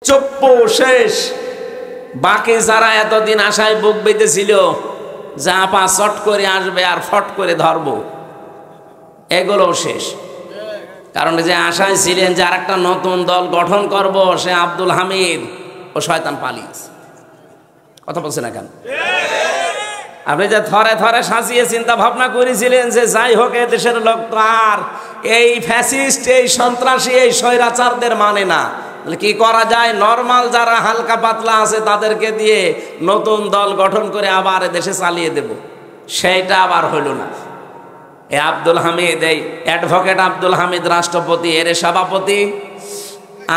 চপ্পু শেষ। বাকি যারা এতদিন আশায় বুক বেঁধেছিল যে আপা চট করে আসবে আর ফট করে ধরবো, এগুলোও শেষ। কারণ যে আশায় ছিলেন যে আর একটা নতুন দল গঠন করব, সে আব্দুল হামিদ ও শয়তান পালিয়েছে। কথা বলছে না কেন? আপনি যে থরে থরে সাজিয়ে চিন্তা ভাবনা করেছিলেন যে যাই হোক এ দেশের লোক তো আর এই ফ্যাসিস্ট, এই সন্ত্রাসী, এই স্বৈরাচারদের মানে না, কি করা যায়? নরমাল যারা হালকা পাতলা আছে তাদেরকে দিয়ে নতুন দল গঠন করে আবার দেশে চালিয়ে দেব, সেইটা আবার হইল না। এ আব্দুল হামিদ, এই অ্যাডভোকেট আব্দুল হামিদ রাষ্ট্রপতি, এর সভাপতি,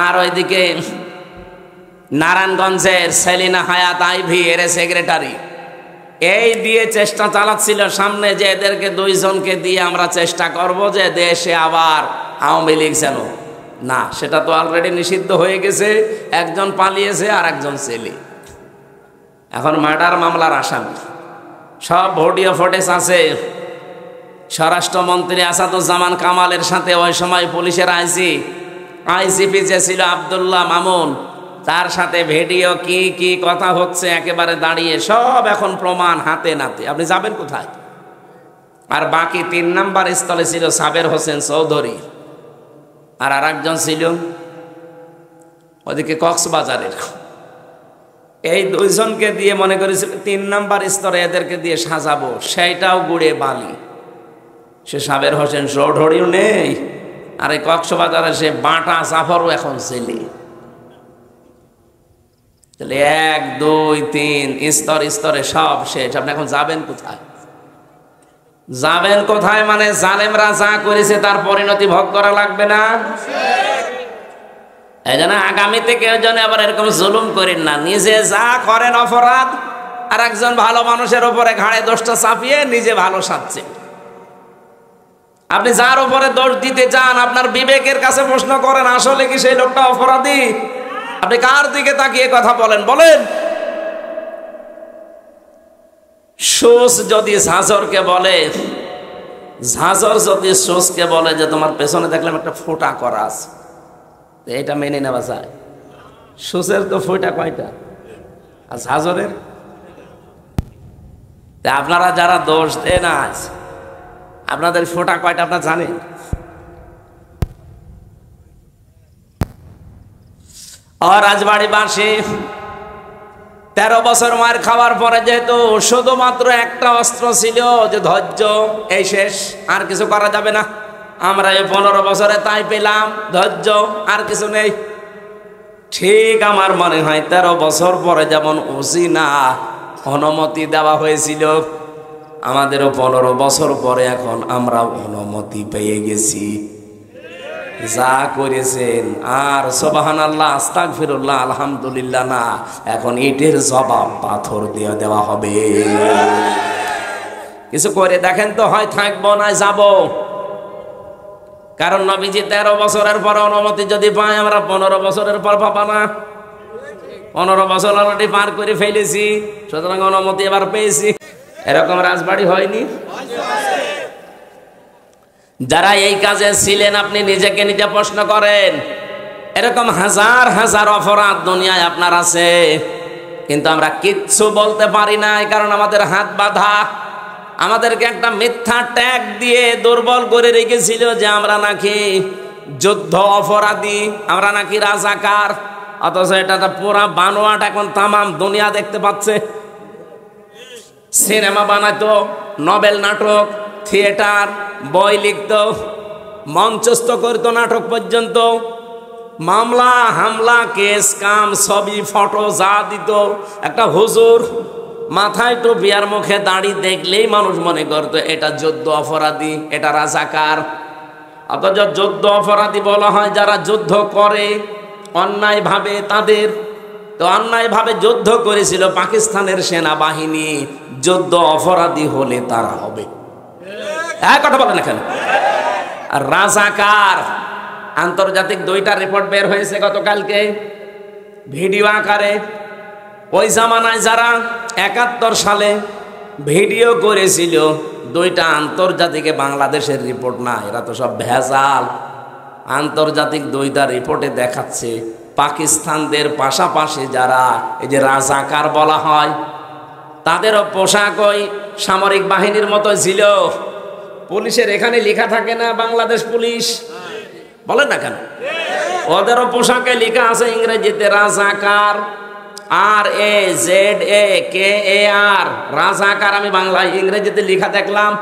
আর ওইদিকে নারায়ণগঞ্জের সেলিনা হায়াত আইভি এর সেক্রেটারি, এই দিয়ে চেষ্টা চালাচ্ছিল সামনে যে এদেরকে দুইজনকে দিয়ে আমরা চেষ্টা করব যে দেশে আবার আওয়ামী লীগ যেন না। সেটা তো অলরেডি নিষিদ্ধ হয়ে গেছে, একজন পালিয়েছে আর একজন ছেলে এখন মার্ডার মামলার আসামি। সব ভিডিও ফুটেজ আছে। স্বরাষ্ট্রমন্ত্রী আসাদুজ্জামান কামালের সাথে ওই সময় পুলিশের আইজিপি যে ছিল আব্দুল্লাহ মামুন, তার সাথে ভিডিও কি কি কথা হচ্ছে একেবারে দাঁড়িয়ে, সব এখন প্রমাণ হাতে নাতে। আপনি যাবেন কোথায়? আর বাকি 3 নাম্বার স্থলে ছিল সাবের হোসেন চৌধুরী, আর আরেকজন ছিল ওদিকে কক্সবাজারের। এই দুইজনকে দিয়ে মনে করেছিল 3 নাম্বার স্তরে এদেরকে দিয়ে সাজাবো, সেইটাও গুড়ে বালি। সে সাবের হোসেন চৌধুরীও নেই, আর এই কক্সবাজারে সে বাটা জাফরও এখন ছেলে। তাহলে 1 2 3 স্তর স্তরে সব শেষ। আপনি এখন যাবেন কোথায়? যাবেন কোথায় মানে জালেমরা যা করেছে তার পরিণতি ভোগ করা লাগবে না? এই জন্য আগামীতে কেউ যেন আবার এরকম জুলুম করেন না। নিজে যা করেন অপরাধ, আর একজন ভালো মানুষের উপরে ঘাড়ে দোষটা চাপিয়ে নিজে ভালো সাজছে। আপনি যার উপরে দোষ দিতে চান, আপনার বিবেকের কাছে প্রশ্ন করেন, আসলে কি সেই লোকটা অপরাধী? আপনি কার দিকে তাকিয়ে কথা বলেন? বলেন। সোস যদি ঝাঁঝরকে বলে, ঝাঁঝর যদি সোসকে বলে যে তোমার পেছনে দেখলাম একটা ফোঁটা করা আছে, এটা মেনে নেওয়া যায়? সোসের তো ফোঁটা কয়টা, আর ঝাঁঝরের? আপনারা যারা দোষ দেন আজ, আপনাদের ফোঁটা কয়টা আপনারা জানেন? রাজবাড়িবাসী 13 বছর মার খাওয়ার পরে যেহেতু শুধুমাত্র একটা অস্ত্র ছিল যে ধৈর্য, এই শেষ, আর কিছু করা যাবে না। আমরা এই 15 বছরে তাই পেলাম, ধৈর্য, আর কিছু নেই। ঠিক আমার মনে হয় 13 বছর পরে যেমন ওসিনা অনুমতি দেওয়া হয়েছিল, আমাদেরও 15 বছর পরে এখন আমরা অনুমতি পেয়ে গেছি। যা করেছেন আর সুবহানাল্লাহ, আস্তাগফিরুল্লাহ, আলহামদুলিল্লাহ না, এখন ইটের জবাব পাথর দিয়ে দেওয়া হবে। কিছু করে দেখেন তো, হয় থাকবো না যাব। কারণ নবীজি 13 বছরের পর অনুমতি যদি পাই, আমরা 15 বছরের পর পাবা না। 15 বছর অলরেডি পার করে ফেলেছি, সুতরাং অনুমতি এবার পেয়েছি। এরকম রাজবাড়ি হয়নি? যারা এই কাজে ছিলেন, আপনি নিজেকে নিজে প্রশ্ন করেন। এরকম হাজার হাজার অপরাধ দুনিয়ায় আপনার আছে, কিন্তু আমরা কিচ্ছু বলতে পারি না, কারণ আমাদের হাত বাঁধা। আমাদেরকে একটা মিথ্যা ট্যাগ দিয়ে দুর্বল করে রেখেছিল যে আমরা নাকি যুদ্ধ অপরাধী, আমরা নাকি রাজাকার। অথচ এটা তো পুরা বানোয়াট, এখন তামাম দুনিয়া দেখতে পাচ্ছে। সিনেমা বানাতো, নভেল, নাটক, থিয়েটার, বই লিখত, মঞ্চস্থ করতো নাটক পর্যন্ত, মামলা হামলা কেস কাম ছবি ফটো যা দিত। একটা হুজুর মাথায় টুপি আর মুখে দাড়ি দেখলেই মানুষ মনে করতো এটা যুদ্ধ অপরাধী, এটা রাজাকার। অথচ যুদ্ধ অপরাধী বলা হয় যারা যুদ্ধ করে অন্যায়ভাবে তাদের। তো অন্যায়ভাবে যুদ্ধ করেছিল পাকিস্তানের সেনাবাহিনী, যুদ্ধ অপরাধী হলে তারা হবে। এক কথা বলেন এখানে। আর রাজাকার আন্তর্জাতিক 2টা রিপোর্ট বের হয়েছে গতকালকে ভিডিও আকারে। ওই জামানায় যারা 71 সালে ভিডিও করেছিল, 2টা আন্তর্জাতিকে বাংলাদেশের রিপোর্ট না, এরা তো সব ভেজাল। আন্তর্জাতিক 2টা রিপোর্টে দেখাচ্ছে পাকিস্তানদের পাশাপাশি যারা এই যে রাজাকার বলা হয়, তাদেরও পোশাক ওই সামরিক বাহিনীর মতো ছিল। পুলিশের এখানে লেখা থাকে না বাংলাদেশ পুলিশ, বলেন না কেন? ওদেরও পোশাকে লেখা আছে ইংরেজিতে রাজাকার, RAZAKAR, রাজাকার। আমি বাংলায় ইংরেজিতে লেখা দেখলাম।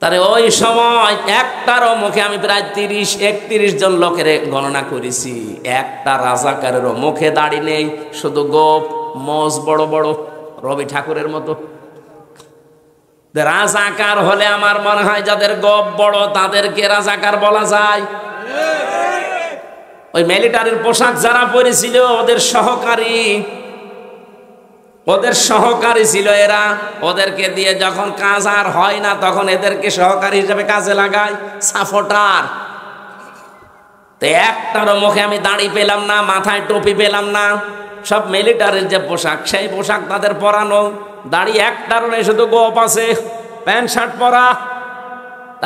তাহলে ওই সময় একটারও মুখে আমি প্রায় 30-31 জন লোকের গণনা করেছি, একটা রাজাকারেরও মুখে দাড়ি নেই, শুধু গোপ, মোজ বড় বড়, রবি ঠাকুরের মতো। রাজাকার হলে আমার মনে হয় যাদের গোপ বড় তাদেরকে রাজাকার বলা যায়। ওই মিলিটারির পোশাক যারা পরেছিল ওদের সহকারী ছিল এরা। ওদেরকে দিয়ে যখন কাজ আর হয় না তখন এদেরকে সহকারী হিসেবে কাজে লাগায়, সাপোর্টার। তো একটারও মুখে আমি দাড়ি পেলাম না, মাথায় টুপি পেলাম না। সব মিলিটারির যে পোশাক সেই পোশাক তাদের পরানো, দাড়ি একটারও নেই, শুধু গোপ আছে, প্যান্ট শার্ট পরা।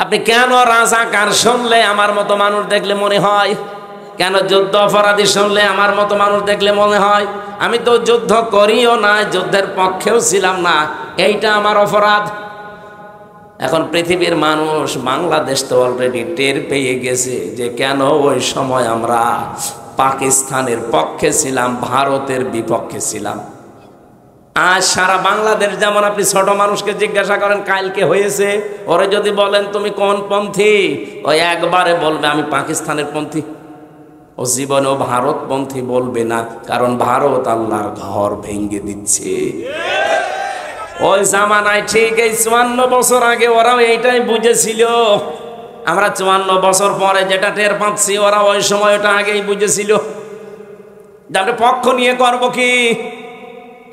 আপনি কেন রাজাকার শুনলে আমার মতো মানুষ দেখলে মনে হয়? কেন যুদ্ধ অপরাধী শুনলে আমার মতো মানুষ দেখলে মনে হয়? আমি তো যুদ্ধ করিও না, যুদ্ধের পক্ষেও ছিলাম না, এইটা আমার অপরাধ। এখন পৃথিবীর মানুষ, বাংলাদেশ তো অলরেডি টের পেয়ে গেছে যে কেন ওই সময় আমরা পাকিস্তানের পক্ষে ছিলাম, ভারতের বিপক্ষে ছিলাম। আজ সারা বাংলাদেশ যেমন আপনি ছোট মানুষকে জিজ্ঞাসা করেন কালকে হয়েছে, ওরে যদি বলেন তুমি কোন পন্থী, ওই একবারে বলবে আমি পাকিস্তানের পন্থী। ও জীবনেও ভারতপন্থী বলবে না, কারণ ভারত আল্লাহর ঘর ভেঙে দিচ্ছে। ওই জামানায় ঠিক এই 54 বছর আগে ওরাও এইটাই বুঝেছিল। আমরা 54 বছর পরে যেটা টের পাচ্ছি, ওরা ওই সময় ওটা আগেই বুঝেছিল। যাদের পক্ষ নিয়ে করব কি?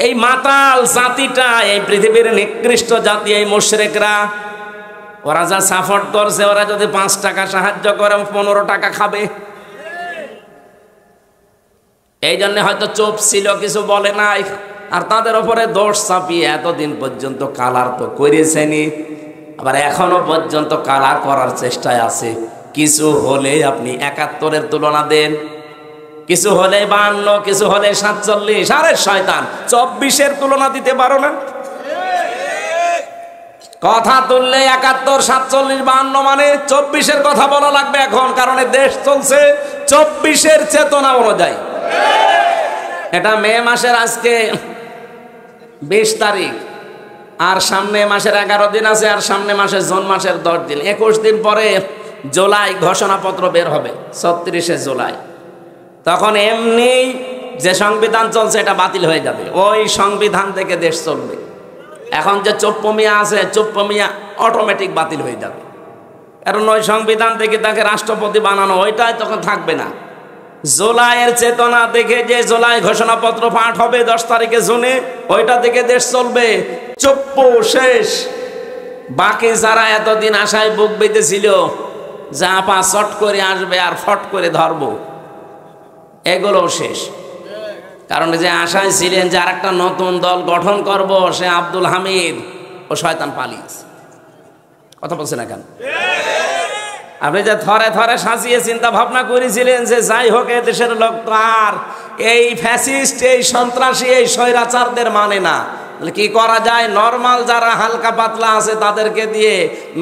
এই মাতাল জাতিটা, এই পৃথিবীর নিকৃষ্ট জাতি, এই মুশরিকরা, ওরা যা সাপোর্ট করছে, ওরা যদি 5 টাকা সাহায্য করে 15 টাকা খাবে। এই জন্য হয়তো চুপ ছিল, কিছু বলে নাই। আর তাদের উপরে দোষ চাপিয়ে এতদিন পর্যন্ত কালার তো করেছেনি, আবার এখনো পর্যন্ত কালার করার চেষ্টায় আছে। কিছু হলে আপনি 71-এর তুলনা দেন, কিছু হলে 52, কিছু হলে 47। আরে শয়তান, 24-এর তুলনা দিতে পারো না? কথা তুললে 71, 47, 52 মানে 24-এর কথা বলা লাগবে এখন, কারণ দেশ চলছে 24-এর চেতনা অনুযায়ী। এটা মে মাসের আজকে 20 তারিখ, আর সামনে মাসের 11 দিন আছে, আর সামনে মাসের জুন মাসের 10 দিন, 21 দিন পরে জুলাই ঘোষণাপত্র বের হবে, 36শে জুলাই। তখন এমনি যে সংবিধান চলছে এটা বাতিল হয়ে যাবে, ওই সংবিধান থেকে দেশ চলবে। এখন যে চোপ্পমিয়া আছে, চোপ্পমিয়া অটোমেটিক বাতিল হয়ে যাবে, কারণ ওই সংবিধান থেকে তাকে রাষ্ট্রপতি বানানো, ওইটাই তখন থাকবে না। জুলাইয়ের চেতনা দেখে যে জুলাই ঘোষণাপত্র পাঠ হবে 10 তারিখে জুনে, ওইটা থেকে দেশ চলবে। চুপ্পু শেষ। বাকি যারা এতদিন আশায় বুক বেঁধেছিল যে আপা চট করে আসবে আর ফট করে ধরবো, এগুলোও শেষ। কারণ যে আশায় ছিলেন যে আর একটা নতুন দল গঠন করব, সে আব্দুল হামিদ ও শয়তান পালিয়েছে। কথা বলছে না কেন? আপনি যে থরে থরে সাজিয়ে চিন্তা ভাবনা করেছিলেন যে যাই হোক দেশের লোক তো আর এই ফ্যাসিস্ট, এই সন্ত্রাসী, এই স্বৈরাচারদের মানে না, কি করা যায়? নরমাল যারা হালকা পাতলা আছে তাদেরকে দিয়ে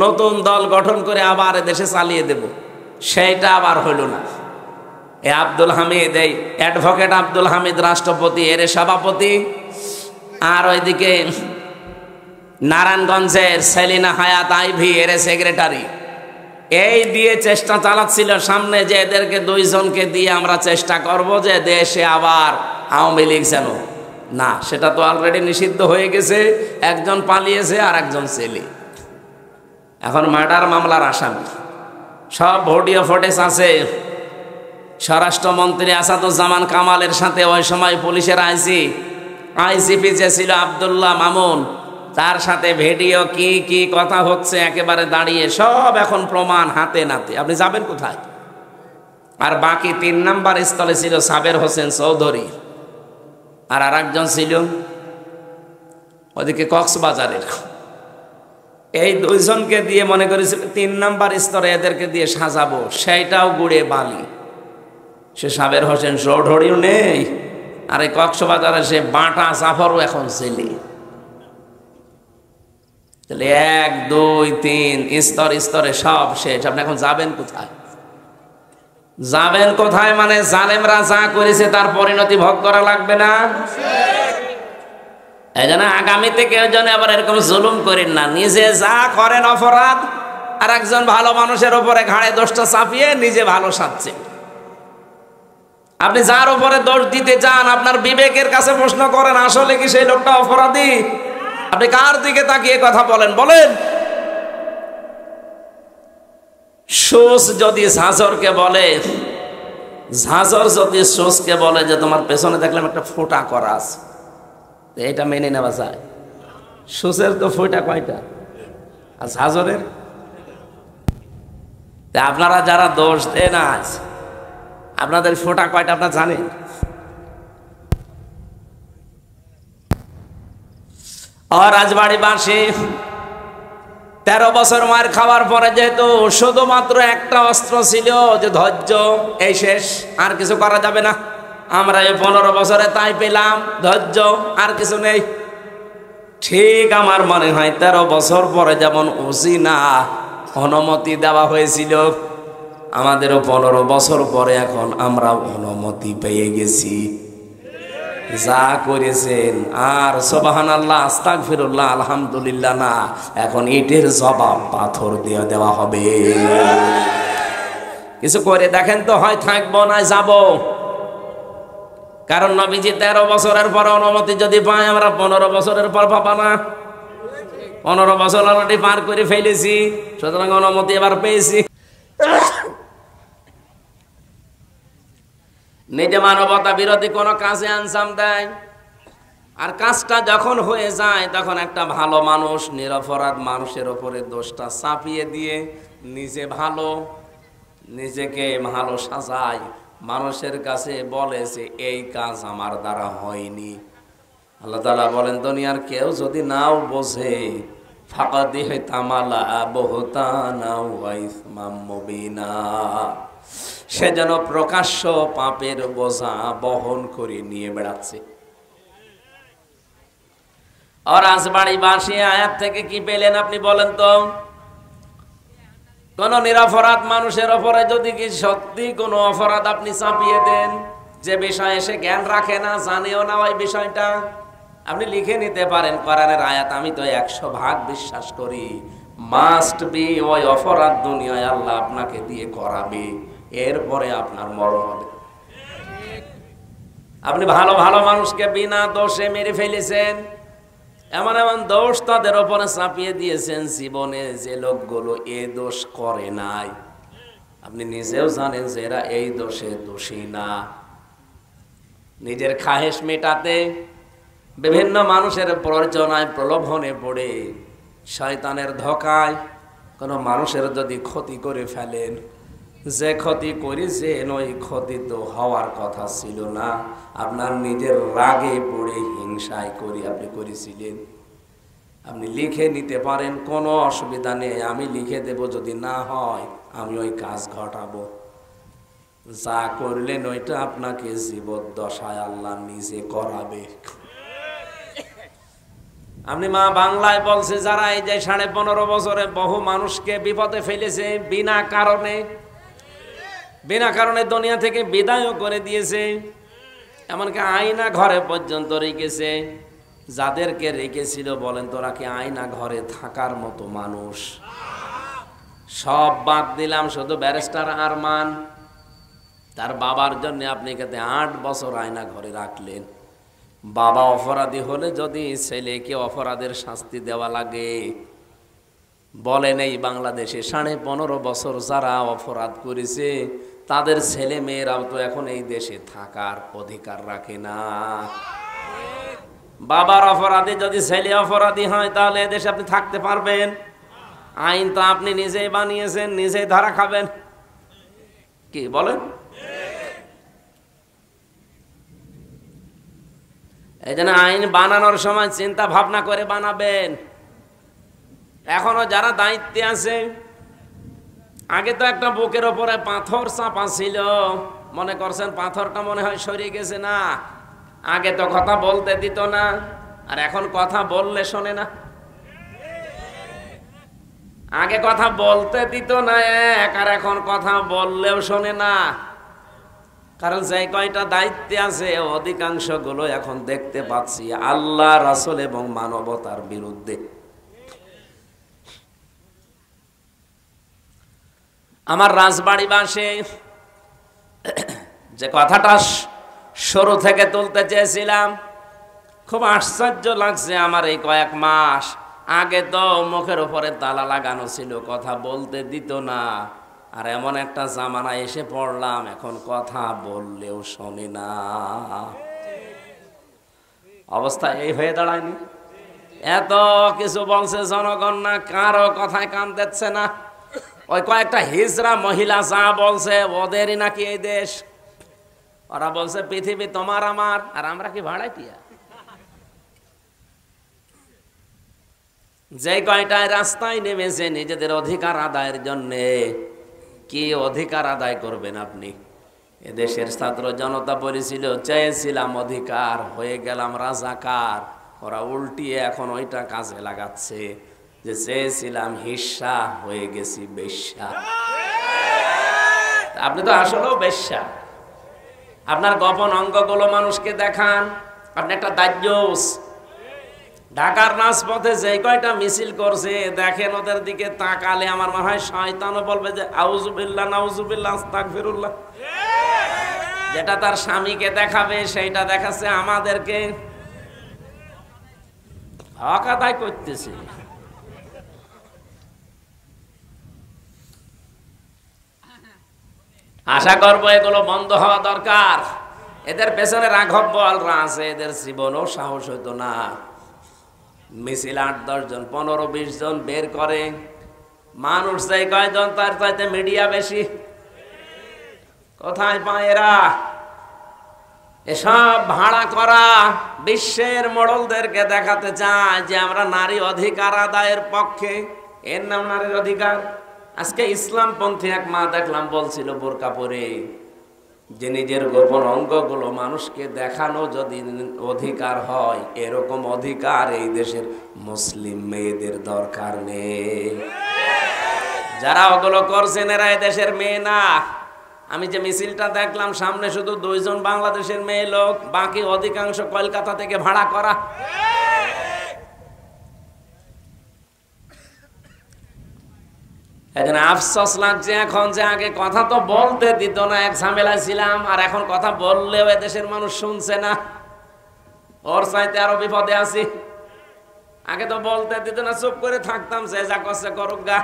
নতুন দল গঠন করে আবার দেশে চালিয়ে দেব, সেইটা আবার হইল না। এ আব্দুল হামিদ, এই অ্যাডভোকেট আব্দুল হামিদ রাষ্ট্রপতি, এর সভাপতি, আর ওইদিকে নারায়ণগঞ্জের সেলিনা হায়াত আইভি, এর সেক্রেটারি। এই দিয়ে চেষ্টা চালাচ্ছিল সামনে যে এদেরকে 2 জনকে দিয়ে আমরা চেষ্টা করব যে দেশে আবার আওয়ামী লীগ যেন না, সেটা তো অলরেডি নিষিদ্ধ হয়ে গেছে। একজন পালিয়েছে আর একজন ছেলে এখন মার্ডার মামলার আসামি। সব ভিডিও ফুটেজ আছে। স্বরাষ্ট্রমন্ত্রী আসাদুজ্জামান কামালের সাথে ওই সময় পুলিশের আইজিপি যে ছিল আব্দুল্লাহ মামুন, তার সাথে ভিডিও কি কি কথা হচ্ছে একেবারে দাঁড়িয়ে, সব এখন প্রমাণ হাতে নাতে। আপনি যাবেন কোথায়? আর বাকি 3 নাম্বার স্থলে ছিল সাবের হোসেন চৌধুরী, আর আরেকজন ছিল ওদিকে কক্সবাজারের। এই 2 জনকে দিয়ে মনে করেছিল 3 নাম্বার স্তরে এদেরকে দিয়ে সাজাবো, সেইটাও গুড়ে বালি। সে সাবের হোসেন চৌধুরীও নেই, আর এই কক্সবাজারে সে বাটা জাফরও এখন ছেলে। তাহলে 1 2 3 স্তরে স্তরে সব শেষ। আপনি এখন যাবেন কোথায়? যাবেন কোথায় মানে জালেমরা যা করেছে তার পরিণতি ভোগ করা লাগবে না? এই জন্য আগামীতে কেউ যেন আবার এরকম জুলুম করেন না। নিজে যা করেন অপরাধ, আর একজন ভালো মানুষের উপরে ঘাড়ে দোষটা চাপিয়ে নিজে ভালো সাজছে। আপনি যার উপরে দোষ দিতে চান, আপনার বিবেকের কাছে প্রশ্ন করেন, আসলে কি সেই লোকটা অপরাধী? আপনি কার দিকে তাকিয়ে কথা বলেন? বলেন। সোস যদি ঝাঁঝরকে বলে, ঝাঁঝর যদি সোসকে বলে যে তোমার পেছনে দেখলাম একটা ফোঁটা করা আছে, এটা মেনে নেওয়া যায়? সোসের তো ফোঁটা কয়টা, আর ঝাঁঝরের? আপনারা যারা দোষ দেন আজ, আপনাদের ফোঁটা কয়টা আপনারা জানেন? রাজবাড়িবাসী 13 বছর মার খাওয়ার পরে যেহেতু শুধুমাত্র একটা অস্ত্র ছিল যে ধৈর্য, এই শেষ, আর কিছু করা যাবে না। আমরা এই 15 বছরে তাই পেলাম, ধৈর্য, আর কিছু নেই। ঠিক আমার মনে হয় 13 বছর পরে যেমন উসিনা অনুমতি দেওয়া হয়েছিল, আমাদেরও 15 বছর পরে এখন আমরা অনুমতি পেয়ে গেছি। যা করেছেন আর সুবহানাল্লাহ, আস্তাগফিরুল্লাহ, আলহামদুলিল্লাহ না, এখন ইটের জবাব পাথর দিয়ে দেওয়া হবে। কিছু করে দেখেন তো, হয় থাকবো না যাব। কারণ নবীজি 13 বছরের পর অনুমতি যদি পাই, আমরা 15 বছরের পর পাবা না। 15 বছর অলরেডি পার করে ফেলেছি, সুতরাং অনুমতি এবার পেয়েছি। নিজে মানবতা বিরোধী কোনো কাজে আঞ্জাম দেয়, আর কাজটা যখন হয়ে যায় তখন একটা ভালো মানুষ নিরপরাধ মানুষের ওপরে দোষটা চাপিয়ে দিয়ে নিজে ভালো, নিজেকে ভালো সাজায়, মানুষের কাছে বলে যে এই কাজ আমার দ্বারা হয়নি। আল্লাহ তাআলা বলেন, দুনিয়ার কেউ যদি নাও বোঝে, ফাকাদি তামালা বহুতানা ওয়া ইসমাম মুবিনা, সে যেন প্রকাশ্য পাপের বোঝা বহন করে নিয়ে বেড়াচ্ছে। আর রাজবাড়িবাসী আয়াত থেকে কি পেলেন আপনি বলেন তো? কোন নিরপরাধ মানুষের উপরে যদি কি সত্যি কোনো অপরাধ আপনি চাপিয়ে দেন, যে বিষয়ে সে জ্ঞান রাখে না, জানেও না ওই বিষয়টা, আপনি লিখে নিতে পারেন কোরআনের আয়াত, আমি তো 100% বিশ্বাস করি মাস্ট বি ওই অপরাধ দুনিয়ায় আল্লাহ আপনাকে দিয়ে করাবে, এরপরে আপনার মরণ হবে। আপনি ভালো ভালো মানুষকে বিনা দোষে মেরে ফেলেছেন, এমন এমন দোষ তাদের উপরে চাপিয়ে দিয়েছেন জীবনে যে লোকগুলো এ দোষ করে নাই। আপনি নিজেও জানেন যে এরা এই দোষে দোষী না। নিজের খাহেশ মেটাতে বিভিন্ন মানুষের প্ররোচনায় প্রলোভনে পড়ে, শয়তানের ধোঁকায় কোনো মানুষের যদি ক্ষতি করে ফেলেন, যে ক্ষতি করেছেন ওই ক্ষতি তো হওয়ার কথা ছিল না, আপনার নিজের রাগে পড়ে হিংসায় করে আপনি করেছিলেন। আপনি লিখে নিতে পারেন, কোনো অসুবিধা নেই, আমি লিখে দেব, যদি না হয় আমি ওই কাজ ঘটাবো। যা করলেন ওইটা আপনাকে জীবদ্দশায় আল্লাহ নিজে করাবে। আপনি মা বাংলায় বলছে, যারা এই যে 15.5 বছরে বহু মানুষকে বিপদে ফেলেছে বিনা কারণে, বিনা কারণে দুনিয়া থেকে বিদায়ও করে দিয়েছে, এমনকি আয়না ঘরে পর্যন্ত রেখেছে। যাদেরকে রেখেছিল বলেন তোরা কি আয়না ঘরে থাকার মতো মানুষ? সব বাদ দিলাম, শুধু ব্যারিস্টার আরমান, তার বাবার জন্য আপনি কাছে 8 বছর আয়না ঘরে রাখলেন। বাবা অপরাধী হলে যদি ছেলেকে অপরাধের শাস্তি দেওয়া লাগে, বলেন এই বাংলাদেশে 15.5 বছর যারা অপরাধ করেছে তাদের ছেলে মেয়েরাও তো এখন এই দেশে থাকার অধিকার রাখে না। বাবার অপরাধী যদি ছেলে অপরাধী হয়, তাহলে এদেশে আপনি থাকতে পারবেন? আইন তো আপনি নিজেই বানিয়েছেন, নিজেই ধরা খাবেন। কি বলেন? এই জন্য আইন বানানোর সময় চিন্তা ভাবনা করে বানাবেন। এখনো যারা দায়িত্বে আছে, আগে তো একটা বুকের ওপরে পাথর চাপা ছিল, মনে করছেন পাথরটা মনে হয় সরিয়ে গেছে? না, আগে তো কথা বলতে দিত না, আর এখন কথা বললে শোনে না। আগে কথা বলতে দিত না এক, আর এখন কথা বললেও শোনে না। কারণ যে কয়টা দায়িত্বে আছে অধিকাংশ গুলো এখন দেখতে পাচ্ছি আল্লাহ, রাসূল এবং মানবতার বিরুদ্ধে। আমার রাজবাড়িবাসী যে কথাটা শুরু থেকে তুলতে চেয়েছিলাম, খুব আশ্চর্য লাগছে আমার এই কয়েক মাস আগে তো মুখের উপরে তালা লাগানো ছিল, কথা বলতে দিত না, আর এমন একটা জামানায় এসে পড়লাম এখন কথা বললেও শোনে না। অবস্থা এই হয়ে দাঁড়ায়নি? এত কিছু বলছে জনগণ, না কারো কথায় কান দিচ্ছে না। ওই কয়েকটা হিজড়া মহিলা যা বলছে ওদেরই নাকি এই দেশ। ওরা বলছে পৃথিবী তোমার আমার, আর আমরা কি ভাড়াটিয়া? যে কয়টায় রাস্তায় নেমেছে নিজেদের অধিকার আদায়ের জন্য, কি অধিকার আদায় করবেন আপনি? এদেশের ছাত্র জনতা বলেছিল চেয়েছিলাম অধিকার, হয়ে গেলাম রাজাকার। ওরা উল্টিয়ে এখন ওইটা কাজে লাগাচ্ছে, যে চেয়েছিলাম হিস্সা, হয়ে গেছি বেশ্যা। আপনি তো আসলেও বেশ্যা। আপনার গোপন অঙ্গগুলো মানুষকে দেখান, আপনি একটা দাজ্জুস। ঢাকার রাজপথে যে কয়টা মিছিল করছে দেখেন, ওদের দিকে তাকালে আমার মনে হয় শয়তানও বলবে যে আউযুবিল্লাহ, নাউযুবিল্লাহ, আস্তাগফিরুল্লাহ। যেটা তার স্বামীকে দেখাবে সেইটা দেখাচ্ছে আমাদেরকে। হক আদায় করতেছি। আশা করবো এগুলো বন্ধ হওয়া দরকার। এদের পেছনে রাঘব বোয়ালরা আছে, এদের জীবনও সাহস হইতো না। মিছিল 8-10 জন, 15-20 জন বের করে, মানুষ চাই কয়জন, তার চাইতে মিডিয়া বেশি। কোথায় পায় এরা? এসব ভাড়া করা বিশ্বের মোড়লদেরকে দেখাতে চায় যে আমরা নারী অধিকার আদায়ের পক্ষে। এর নাম নারীর অধিকার। আজকে ইসলামপন্থী এক মা দেখলাম বলছিল বোরকা পরে, যে নিজের গোপন অঙ্গগুলো মানুষকে দেখানো যদি অধিকার হয়, এরকম অধিকার এই দেশের মুসলিম মেয়েদের দরকার নেই। যারা ওগুলো করছেন এরা দেশের মেয়ে না। আমি যে মিছিলটা দেখলাম সামনে শুধু 2 জন বাংলাদেশের মেয়ে লোক, বাকি অধিকাংশ কলকাতা থেকে ভাড়া করা। এখানে আফসোস লাগছে এখন যে আগে কথা তো বলতে দিত না, এক ঝামেলায় ছিলাম, আর এখন কথা বললেও এদেশের মানুষ শুনছে না। ওর চাইতে আরো বিপদে আছি। আগে তো বলতে দিত না, চুপ করে থাকতাম, যে যা করছে করুক গা।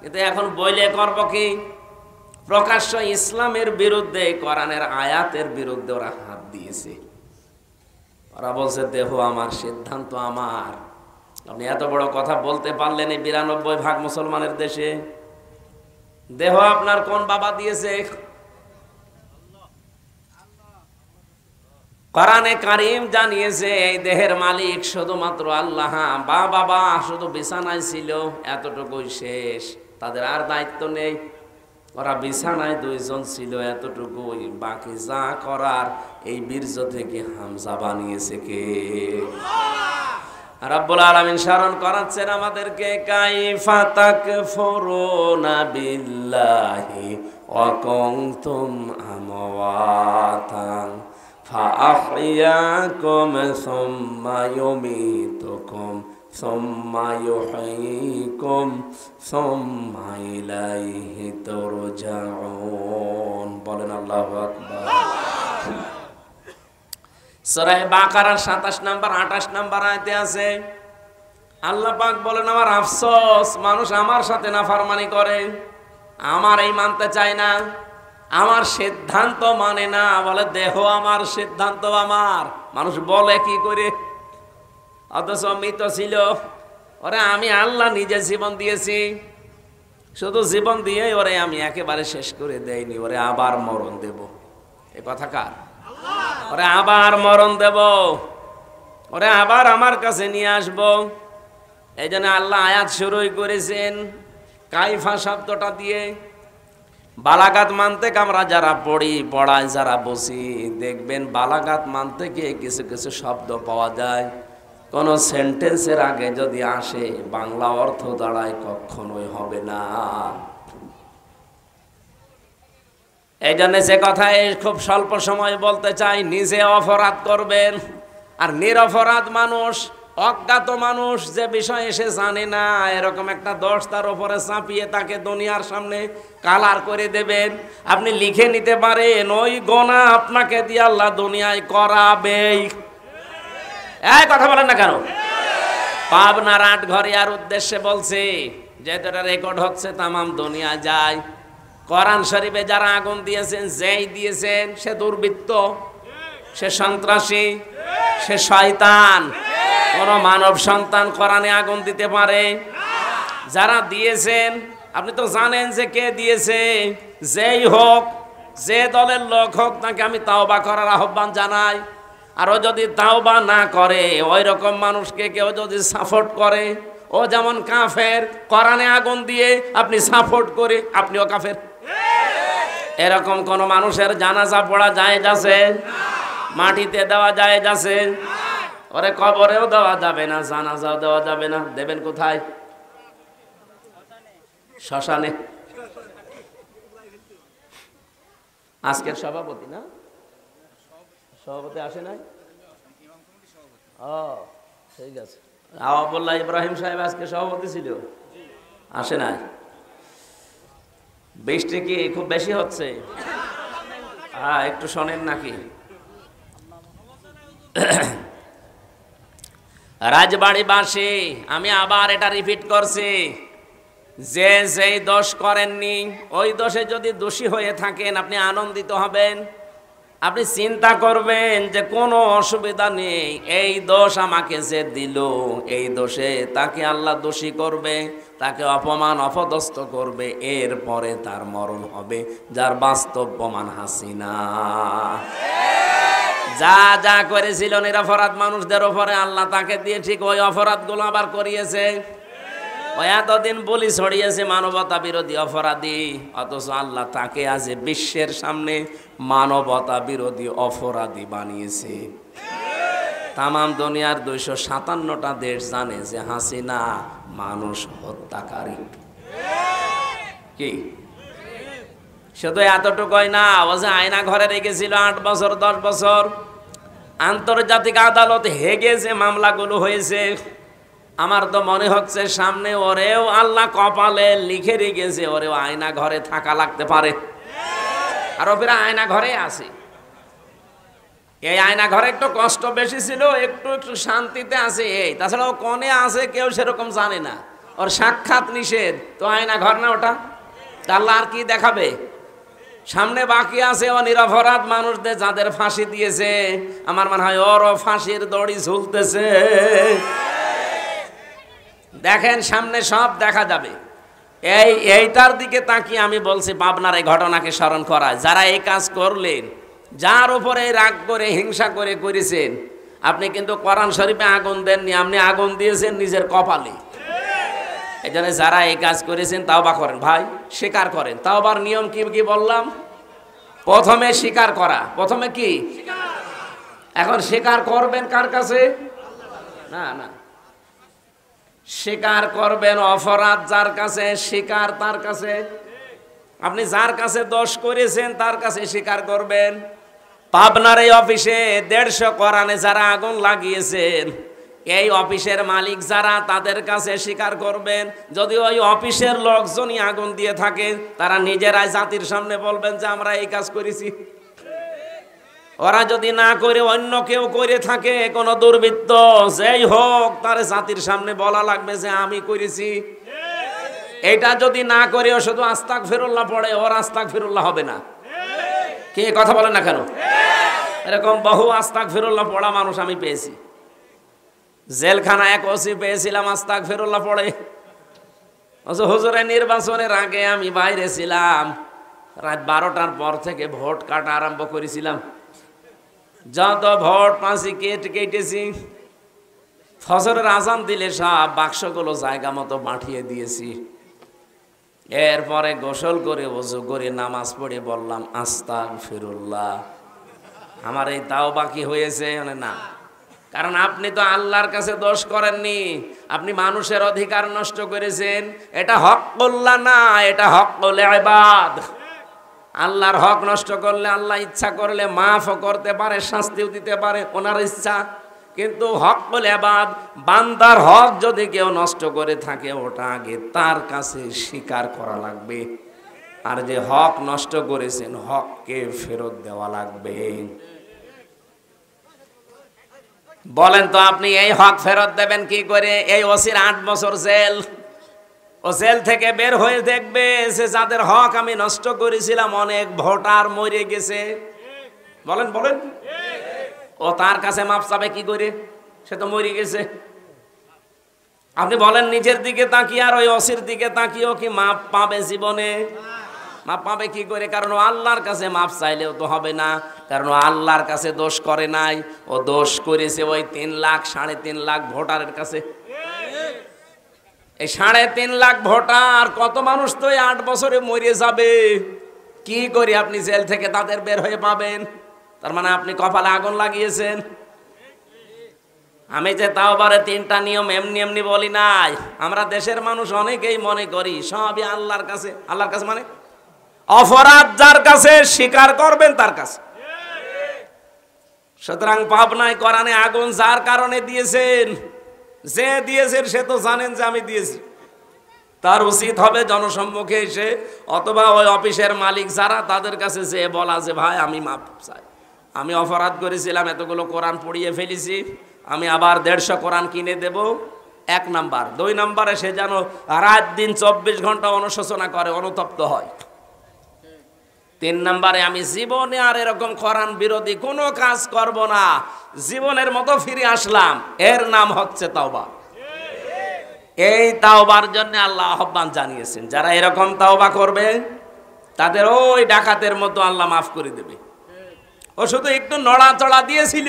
কিন্তু এখন বইলে করব কি? প্রকাশ্য ইসলামের বিরুদ্ধে, কোরআনের আয়াতের বিরুদ্ধে ওরা হাত দিয়েছে। ওরা বলছে দেহ আমার, সিদ্ধান্ত আমার। আপনি এত বড় কথা বলতে পারলেন এই 92% মুসলমানের দেশে? দেহ আপনার কোন বাবা দিয়েছে? কোরআনে কারীম জানিয়েছে এই দেহের মালিক শুধুমাত্র আল্লাহ। বাবা শুধু বিছানায় ছিল, এতটুকুই শেষ, তাদের আর দায়িত্ব নেই। ওরা বিছানায় 2 জন ছিল, এতটুকুই। বাকি যা করার এই বীর্য থেকে হামজা বানিয়েছে কে? রব্বুল আলামিন স্মরণ করাচ্ছেন আমাদেরকে, কাইফা তাকফুরুনা বিল্লাহি ওয়া কুনতুম আমওয়াতান ফাআহইয়াকুম সুম্মা ইউমীতুকুম সুম্মা ইউহয়িকুম সুম্মা ইলাইহি তুরজাউন। বলেন আল্লাহু আকবার। সূরা বাকারার 27 নম্বর 28 নম্বর আয়াতে আছে, আল্লাহ পাক বলেন আমার আফসোস, মানুষ আমার সাথে নাফরমানি করে, আমার এই মানতে চায় না, আমার সিদ্ধান্ত মানে না। বলে দেহ আমার, সিদ্ধান্ত আমার। মানুষ বলে কি করে? অথচ মৃত ছিল। ওরে আমি আল্লাহ নিজে জীবন দিয়েছি, শুধু জীবন দিয়ে ওরে আমি একেবারে শেষ করে দেইনি, ওরে আবার মরণ দেব। এ কথা কার? ওরে আবার মরণ দেব, ওরে আবার আমার কাছে নিয়ে আসব। এই জন্য আল্লাহ আয়াত শুরুই করেছেন কাইফা শব্দটা দিয়ে। বালাগাত মানতে আমরা যারা পড়ি, পড়ায় যারা বসি, দেখবেন বালাগাত মানতে গিয়ে কিছু কিছু শব্দ পাওয়া যায়, কোন সেন্টেন্সের আগে যদি আসে বাংলা অর্থ দাঁড়ায় কখনোই হবে না। এই জন্য সে কথায় খুব স্বল্প সময় বলতে চাই, নিজে অপরাধ করবেন। আর নিরপরাধ মানুষ, অজ্ঞাত মানুষ, যে বিষয় এসে জানে না, এরকম একটা দোষ তার উপরে চাপিয়ে তাকে দুনিয়ার সামনে কালার করে দেবেন। আপনি লিখে নিতে পারেন ওই গোনা আপনাকে দিয়ে আল্লাহ দুনিয়ায় করাবেই। এই কথা বলেন না কেন? পাবনার আটঘরিয়ার উদ্দেশ্যে বলছি, যেহেতু এটা রেকর্ড হচ্ছে, তামাম দুনিয়া যায়। কোরআন শরীফে যারা আগুন দিয়েছেন, যেই দিয়েছেন সে দুর্বৃত্ত, সে সন্ত্রাসী, সে শয়তান। কোন মানব সন্তান কোরআনে আগুন দিতে পারে? যারা দিয়েছেন আপনি তো জানেন যে কে দিয়েছে। যেই হোক, যে দলের লোক হোক, তাকে আমি তাওবা করার আহ্বান জানাই। আর ও যদি তাওবা না করে, ওই রকম মানুষকে কেউ যদি সাপোর্ট করে, ও যেমন কাফের, কোরআনে আগুন দিয়ে আপনি সাপোর্ট করে আপনিও কাফের। এরকম কোন মানুষের জানাজা পড়া জায়েজ আছে? মাটিতে দেওয়া জায়েজ আছে? ওরে কবরেও দেওয়া যাবে না, জানাজাও দেওয়া যাবে না। দেবেন কোথায়? শ্মশানে। আজকের সভাপতি না, সভাপতি আসে নাই? ও ঠিক আছে। আওয়াবুল্লাহ ইব্রাহিম সাহেব আজকে সভাপতি ছিল, আসে নাই। বৃষ্টি কি খুব বেশি হচ্ছে? একটু শোনেন নাকি? রাজবাড়িবাসী, আমি আবার এটা রিপিট করছি, যে যেই দোষ করেননি ওই দোষে যদি দোষী হয়ে থাকেন আপনি আনন্দিত হবেন। আপনি চিন্তা করবেন যে কোনো অসুবিধা নেই, এই দোষ আমাকে যে দিল, এই দোষে তাকে আল্লাহ দোষী করবে, তাকে অপমান অপদস্থ করবে, এরপরে তার মরণ হবে, যার বাস্তব প্রমাণ হাসিনা। যা যা করেছিল নিরপরাধ মানুষদের উপরে, আল্লাহ তাকে দিয়ে ঠিক ওই অপরাধগুলো আবার করিয়েছে। ওই এতদিন বলি ছড়িয়েছে মানবতা বিরোধী অপরাধী, অথচ আল্লাহ তাকে আজ বিশ্বের সামনে মানবতা বিরোধী অপরাধী বানিয়েছে। তামাম দুনিয়ার 257টা দেশ জানে যে হাসিনা মানুষ হত্যাকারী। কি শুধু এতটুকুই না, ও যে আয়না ঘরে রেখেছিল 8 বছর 10 বছর, আন্তর্জাতিক আদালত হেগে যে মামলাগুলো হয়েছে, আমার তো মনে হচ্ছে সামনে ওরেও আল্লাহ কপালে লিখে রেখেছে, ওরেও আয়না ঘরে থাকা লাগতে পারে। আর ওরা আয়না ঘরে আছে। এই আয়না ঘরে একটু কষ্ট বেশি ছিল, একটু একটু শান্তিতে আছে। এই তাছাড়াও কোনে আছে কেউ সেরকম জানে না, ওর সাক্ষাৎ নিষেধ। তো আয়না ঘর না ওটা? আল্লাহ আর কি দেখাবে? সামনে বাকি আছে ও নিরপরাধ মানুষদের যাদের ফাঁসি দিয়েছে, আমার মনে হয় ওরও ফাঁসির দড়ি ঝুলতেছে। দেখেন সামনে সব দেখা যাবে। এইটার দিকে তাকিয়ে আমি বলছি, পাবনার এই ঘটনাকে স্মরণ করায় যারা এই কাজ করলেন, যার উপরে রাগ করে হিংসা করে করেছেন, আপনি কিন্তু কোরআন শরীফে আগুন দেননি, আপনি আগুন দিয়েছেন নিজের কপালে। এই জন্য যারা এই কাজ করেছেন তাওবা করেন ভাই, স্বীকার করেন। তাওবার নিয়ম কি কি বললাম? প্রথমে স্বীকার করা। প্রথমে কি? এখন স্বীকার করবেন কার কাছে? না না, স্বীকার করবেন অপরাধ যার কাছে, স্বীকার তার কাছে। আপনি যার কাছে দোষ করেছেন তার কাছে স্বীকার করবেন। পাবনার এই অফিসে 150 কোরআনে যারা আগুন লাগিয়েছেন, এই অফিসের মালিক যারা, তাদের কাছে স্বীকার করবেন। যদি ওই অফিসের লোকজনই আগুন দিয়ে থাকে, তারা নিজেরাই জাতির সামনে বলবেন যে আমরা এই কাজ করেছি। ওরা যদি না করে অন্য কেউ করে থাকে, কোন দুর্বৃত্ত যেই হোক, তার জাতির সামনে বলা লাগবে যে আমি করেছি। এটা যদি না করে ও শুধু আস্তাগফিরুল্লাহ পড়ে, ওর আস্তাগফিরুল্লাহ হবে না। কে কথা বলেন না কেন? এরকম বহু আস্তাগফিরুল্লাহ পড়া মানুষ আমি পেয়েছি। জেলখানা এক ওসি পেয়েছিলাম আস্তাগফিরুল্লাহ পড়ে। হুজুরের নির্বাচনের আগে আমি বাইরে ছিলাম, রাত 12টার পর থেকে ভোট কাটা আরম্ভ করেছিলাম। যত ভোট পাঁচি কেটেছি, ফজরের আজান দিলে সব বাক্সগুলো জায়গা মতো পাঠিয়ে দিয়েছি। এরপরে গোসল করে ওযু করে নামাজ পড়ে বললাম আস্তাগফিরুল্লাহ। আমার এই তাও বাকি হয়েছে না, কারণ আপনি তো আল্লাহর কাছে দোষ করেননি, আপনি মানুষের অধিকার নষ্ট করেছেন। এটা হকুল্লাহ না, এটা হকুল ইবাদ। আল্লাহর হক নষ্ট করলে আল্লাহ ইচ্ছা করলে মাফও করতে পারে, শাস্তিও দিতে পারে, ওনার ইচ্ছা। কিন্তু হকুল ইবাদ, বান্দার হক যদি কেউ নষ্ট করে থাকে, ওটা আগে তার কাছে স্বীকার করা লাগবে। আর যে হক নষ্ট করেছেন, হককে ফেরত দেওয়া লাগবে। বলেন তো আপনি এই হক ফেরত দেবেন কি করে? এই ওসির 8 বছর জেল, ও জেল থেকে বের হয়ে দেখবে যে যাদের হক আমি নষ্ট করেছিলাম অনেক ভোটার মরে গেছে। বলেন বলেন, ও তার কাছে মাপ চাবে কি করে? সে তো মরে গেছে। আপনি বলেন নিজের দিকে তাকিয়ে আর ওই ওসির দিকে তাকিয়েও কি মাপ পাবে জীবনে? মাপ পাবে কি করে? কারণ ও আল্লাহর কাছে মাপ চাইলেও তো হবে না, কারণ ও আল্লাহর কাছে দোষ করে নাই, ও দোষ করেছে ওই 3 লাখ 3.5 লাখ ভোটারের কাছে। এই 3.5 লাখ ভোটার, কত মানুষ তো 8 বছরে মরে যাবে। কি করে আপনি জেল থেকে তাদের বের হয়ে পাবেন? তার মানে আপনি কপালে আগুন লাগিয়েছেন। আমি যে তাওবারে 3টা নিয়ম এমনি এমনি বলি নাই। আমরা দেশের মানুষ অনেকেই মনে করি সবই আল্লাহর কাছে। আল্লাহর কাছে মানে অপরাধ যার কাছে স্বীকার করবেন তার কাছে। সুতরাং পাবনায় কোরআনে আগুন যার কারণে দিয়েছেন, যে দিয়েছেন সে তো জানেন যে আমি দিয়েছি। তার উচিত হবে জনসম্মুখে এসে অথবা ওই অফিসের মালিক যারা, তাদের কাছে যে বলা যে ভাই আমি মাপ চাই, আমি অপরাধ করেছিলাম, এতগুলো কোরআন পড়িয়ে ফেলেছি, আমি আবার 150 কোরআন কিনে দেব। 1 নাম্বার। 2 নাম্বারে সে যেন রাত দিন 24 ঘন্টা অনুশোচনা করে, অনুতপ্ত হয়। 3 নাম্বারে আমি জীবনে আর এরকম কোরআন বিরোধী কোনো কাজ করব না, জীবনের মতো ফিরে আসলাম। এর নাম হচ্ছে তাওবা। এই তাওবার জন্য আল্লাহ আহ্বান জানিয়েছেন, যারা এরকম তাওবা করবে তাদের ওই ডাকাতের মতো আল্লাহ মাফ করে দেবে। ও শুধু একটু নড়াচড়া দিয়েছিল,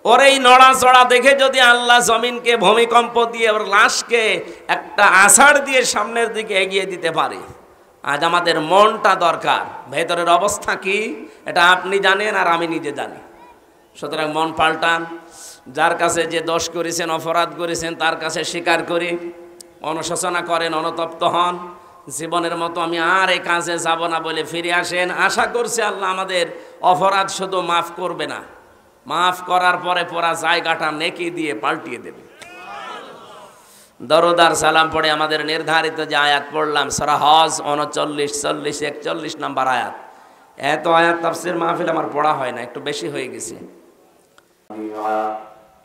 ওর এই নড়াচড়া দেখে যদি আল্লাহ জমিনকে ভূমিকম্প দিয়ে ওর লাশকে একটা আষাঢ় দিয়ে সামনের দিকে এগিয়ে দিতে পারে। আজ আমাদের মনটা দরকার, ভেতরের অবস্থা কি এটা আপনি জানেন আর আমি নিজে জানি। সুতরাং মন পাল্টান, যার কাছে যে দোষ করেছেন, অপরাধ করেছেন, তার কাছে স্বীকার করে অনুশোচনা করেন, অনুতপ্ত হন। জীবনের মতো আমি আর এই কাজে যাব না বলে ফিরে আসেন। আশা করছি আল্লাহ আমাদের অপরাধ শুধু মাফ করবে না, মাফ করার পরে পুরা জায়গাটা নেকি দিয়ে পাল্টিয়ে দেবে। দরুদ আর সালাম পড়ে আমাদের নির্ধারিত যে আয়াত পড়লাম সূরা হজ 39, 40, 41 নাম্বার আয়াত। এত আয়াত তাফসীর মাহফিল আমার পড়া হয় না, একটু বেশি হয়ে গেছে।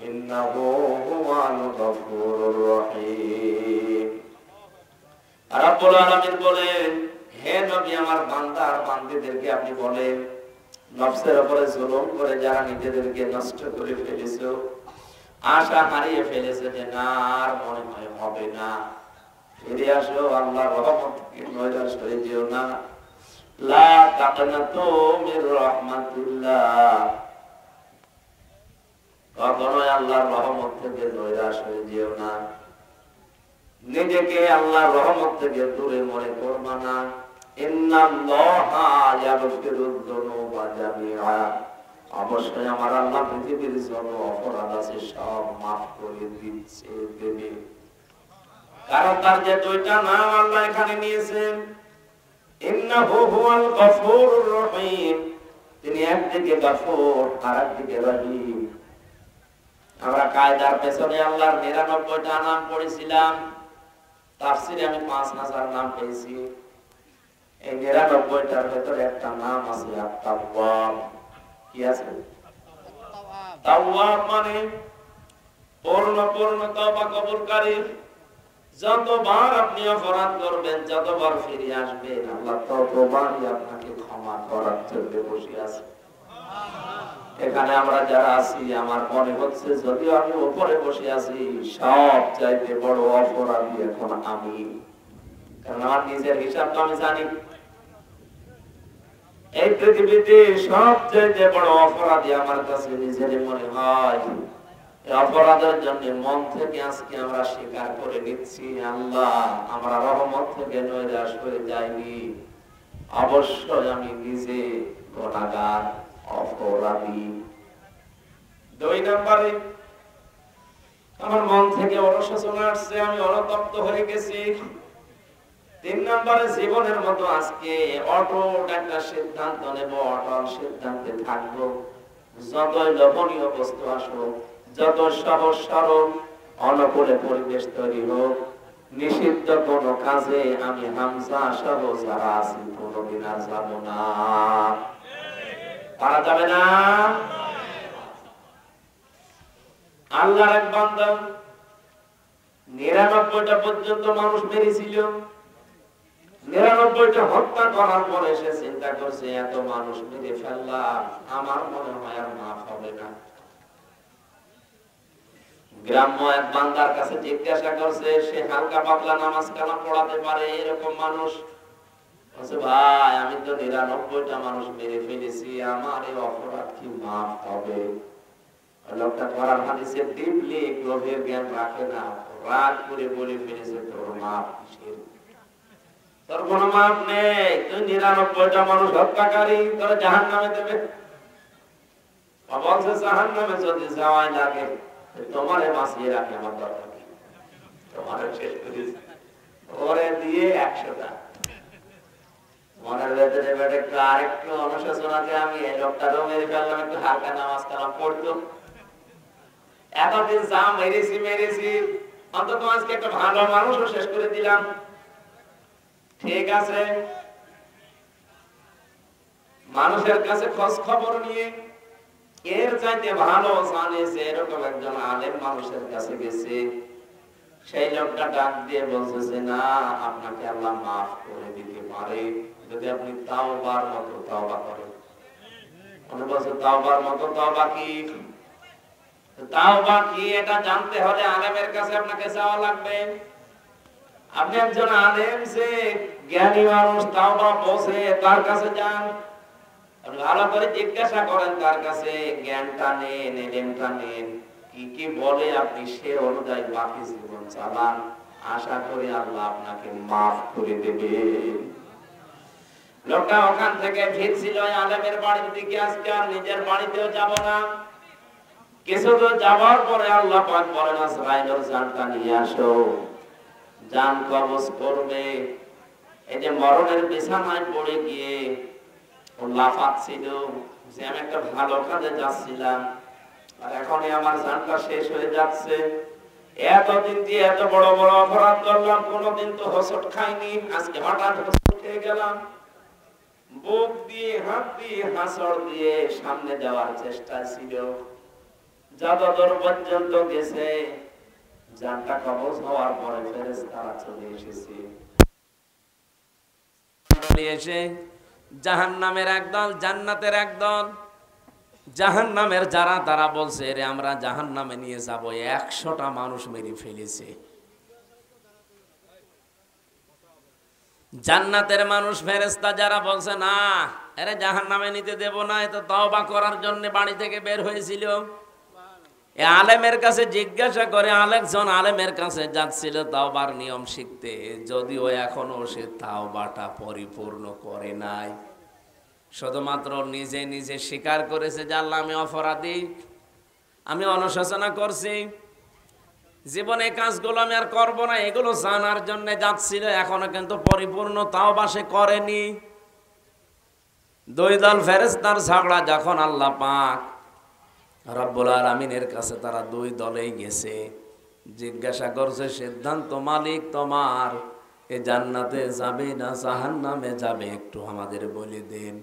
ইন্নাহু হুয়াল গফুরুর রহিম। রব্বুল আলামিন বলেন, হে নবী আমার বান্দা আর বান্দীদেরকে আপনি বলেন, নফসের উপরে জুলুম করে যারা নিজেদেরকে নষ্ট করে ফেলেছো, আশা হারিয়ে ফেলেছে যে না আর মনে হয় হবে না, ফিরে আসো, আল্লাহর রহমত থেকে নৈরাশ হয়ে যেও না। লা তাকনাতু মির রাহমাতিল্লাহ, কখনোই আল্লাহর রহমত থেকে নৈরাশ হয়ে যেও না। নিজেকে আল্লাহর রহমত থেকে দূরে মনে করবা না। ইন্নাল্লাহা ইয়াগফিরুয যুনুবা জামিআ, অবশ্যই আমার আল্লাহ পৃথিবীর যত অপরাধ আছে সব মাফ করে দিচ্ছে, দেবে। কারণ তার যে 2টা নাম আল্লাহ এখানে নিয়েছেন, ইন্নাহু হুয়াল গফুরুর রহিম, তিনি একদিকে গফুর আর একদিকে রহিম। আমরা কায়দার পেছনে আল্লাহর 99টা নাম পড়েছিলাম, তাফসীরে আমি 5000 নাম পেয়েছি। এই 99টার ভেতরে একটা নাম আছে আত-তাওয়াব। কি আছে? তাওয়াব মানে পূর্ণ তওবা কবুলকারী। যতবার আপনি অপরাধ করবেন, যতবার ফিরে আসবেন, আল্লাহ ততবারই আপনাকে ক্ষমা করার জন্য বসে আছে। এখানে আমরা যারা আছি, আমার মনে হচ্ছে যদিও আমি উপরে বসে আছি, সব চাইতে বড় অপরাধী এখন আমি, কারণ আমার নিজের হিসাবটা আমি জানি। এই পৃথিবীতে সব চাইতে বড় অপরাধী আমার কাছে নিজের মনে হয়। অপরাধের জন্য মন থেকে আজকে আমরা স্বীকার করে নিচ্ছি, আল্লাহ আমরা রহমত থেকে নৈরাশ হয়ে যাইনি, অবশ্যই আমি নিজে গুনাহগার অপরাধী। 2 নম্বরে আমার মন থেকে অনুশোচনা আসছে, আমি অনুতপ্ত হয়ে গেছি। 3 নম্বরে জীবনের মতো আজকে অটল একটা সিদ্ধান্ত নেব, অটল সিদ্ধান্তে থাকবো। যতই লোভনীয় বস্তু আসুক, যত সহজ সরল অনুকূলে পরিবেশ তৈরি হোক, নিষিদ্ধ কোন কাজে আমি হামজা সহ যারা আছি কোনদিন আর যাব না। পারা যাবে না। আল্লাহর এক বান্দা 99টা পর্যন্ত মানুষ মেরেছিল, 99টা হত্যা করার পরে সে চিন্তা করছে এত মানুষ মেরে ফেললাম, আমার মনে হয় আর মাফ হবে না। গ্রাম্য এক বান্দার কাছে জিজ্ঞাসা করছে, সে হালকা পাতলা নামাজ কালাম পড়াতে পারে এরকম মানুষ, বলছে ভাই আমি তো 99টা মানুষ মেরে ফেলেছি, আমার এই অপরাধ কি মাফ হবে? লোকটা কোরআন হাদিসের ডিপলি গভীর জ্ঞান রাখে না, রাগ করে বলে ফেলেছে তোর মাফ কিসের? তোর কোনো মাফ নেই, তুই 99টা মানুষ হত্যাকারী, তোর জাহান্নামে দেবে। বলছে জাহান্নামে যদি যাওয়াই লাগে তোমারে বাঁচিয়ে রাখে আমার দরকার কি, তোমারে শেষ করে ওরে দিয়ে 100টা মনের ভেতরে বেড়ে আরেকটু অনুশোচনাতে আমি এই লোকটারও মেরে ফেললাম, একটু হালকা নামাজ কালাম পড়তো, এতদিন যা মেরেছি অন্তত আজকে একটা ভালো মানুষও শেষ করে দিলাম। ঠিক আছে, মানুষের কাছে খোঁজ খবর নিয়ে এর চাইতে ভালো জানে যে এরকম একজন আলেম মানুষের কাছে গেছে, সেই লোকটা ডাক দিয়ে বলছে যে না, আপনাকে আল্লাহ মাফ করে দিতে পারে যদি আপনি তাওবার মতো তাওবা করেন। উনি বলছে তাওবার মতো তাওবা কি? তাওবা কি এটা জানতে হলে আলেমের কাছে আপনাকে যাওয়া লাগবে। আপনি একজন আলেম, যে জ্ঞানী মানুষ, তাওবা বোঝে, তার কাছে যান, ভালো করে জিজ্ঞাসা করেন তার কাছে, জ্ঞানটা নেন, এলেমটা নেন, কি কি বলে আপনি সে অনুযায়ী বাকি জীবন চালান, আশা করি আল্লাহ আপনাকে মাফ করে দেবে। লোকটা ওখান থেকে ফিরছিল আলেমের বাড়ির দিকে, আজকে আর নিজের বাড়িতেও যাব না। কিছু তো যাওয়ার পরে আল্লাহ পাক বলেন আজরাইলের জানটা নিয়ে আসো, জান কবজ করবে। এই যে মরণের বিছানায় পড়ে গিয়ে ও লাফাচ্ছিল যে আমি একটা ভালো কাজে যাচ্ছিলাম আর এখনই আমার জানটা শেষ হয়ে যাচ্ছে, এতদিন দিয়ে এত বড় বড় অপরাধ করলাম, কোনোদিন তো হোঁচট খাইনি, আজকে হঠাৎ হোঁচট খেয়ে গেলাম। বুক দিয়ে হাত দিয়ে হাসড় দিয়ে সামনে যাওয়ার চেষ্টা ছিল, যতদূর পর্যন্ত গেছে জানটা কবজ হওয়ার পরে ফেরেশতারা চলে এসেছে। এসে জাহান্নামের একদল, জান্নাতের একদল। জাহান্নামের যারা, তারা বলছে রে আমরা জাহান্নামে নিয়ে যাব, 100টা মানুষ মেরে ফেলেছে। জান্নাতের মানুষ ফেরেশতা যারা বলছে না এরা জাহান্নামে নিতে দেব না, এ তো তওবা করার জন্য বাড়ি থেকে বের হয়েছিল। এ আলেমের কাছে জিজ্ঞাসা করে, আরেকজন আলেমের কাছে যাচ্ছিল তাওবার নিয়ম শিখতে, যদিও এখনো সে তাওবাটা পরিপূর্ণ করে নাই, শুধুমাত্র নিজে নিজে স্বীকার করেছে যে আল্লাহ আমি অপরাধী, আমি অনুশোচনা করছি, জীবনে কাজগুলো আমি আর করবো না, এগুলো জানার জন্য যাচ্ছিল, এখনো কিন্তু পরিপূর্ণ তাওবা সে করেনি। 2 দল ফেরেশতার ঝগড়া যখন আল্লাহ পাক রব্বুল আলামিনের কাছে তারা 2 দলেই গেছে, জিজ্ঞাসা করছে সিদ্ধান্ত মালিক তোমার, এ জান্নাতে যাবে না জাহান্নামে যাবে একটু আমাদের বলে দেন।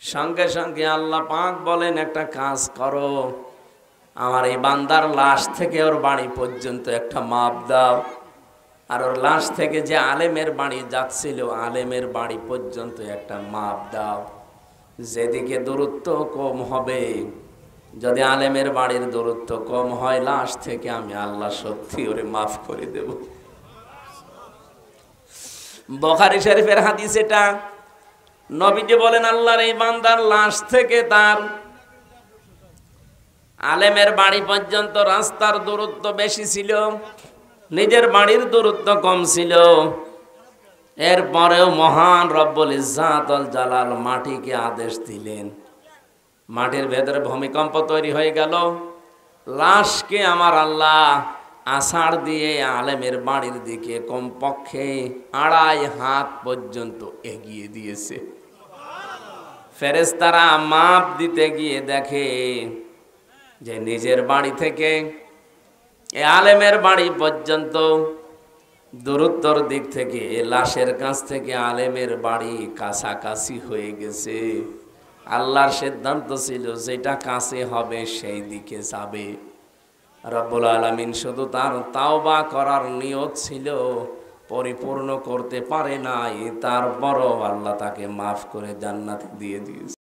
সঙ্গে সঙ্গে আল্লাহ পাক বলেন একটা কাজ করো, আমার এই বান্দার লাশ থেকে ওর বাড়ি পর্যন্ত একটা মাপ দাও, আর ওর লাশ থেকে যে আলেমের বাড়ি যাচ্ছিল আলেমের বাড়ি পর্যন্ত একটা মাপ দাও। যেদিকে দূরত্ব কম হবে, যদি আলেমের বাড়ির দূরত্ব কম হয়, লাশ থেকে আমি আল্লাহ সত্যি ওরে মাফ করে দেব। বুখারী শরীফের হাদিস এটা। নবীজি বলেন আল্লাহর এই বান্দার লাশ থেকে তার আলেমের বাড়ি পর্যন্ত রাস্তার দূরত্ব বেশি ছিল, নিজের বাড়ির দূরত্ব কম ছিল। এরপরেও মহান রব্বুল ইজ্জাতুল জালাল মাটিকে আদেশ দিলেন, মাটির ভেতরে ভূমিকম্প তৈরি হয়ে গেল। লাশকে আমার আল্লাহ আষাঢ় দিয়ে আলেমের বাড়ির দিকে কমপক্ষে 2.5 হাত পর্যন্ত এগিয়ে দিয়েছে। ফেরেশতারা মাপ দিতে গিয়ে দেখে যে নিজের বাড়ি থেকে এ আলেমের বাড়ি পর্যন্ত দূরত্বর দিক থেকে লাশের কাছ থেকে আলেমের বাড়ি কাছাকাছি হয়ে গেছে। আল্লাহর সিদ্ধান্ত ছিল যেটা কাছে হবে সেই দিকে যাবে। রব্বুল আলামিন শুধু তার তাওবা করার নিয়ত ছিল, পরিপূর্ণ করতে পারে নাই, তারপরও আল্লাহ তাকে মাফ করে জান্নাতে দিয়ে দিয়েছে।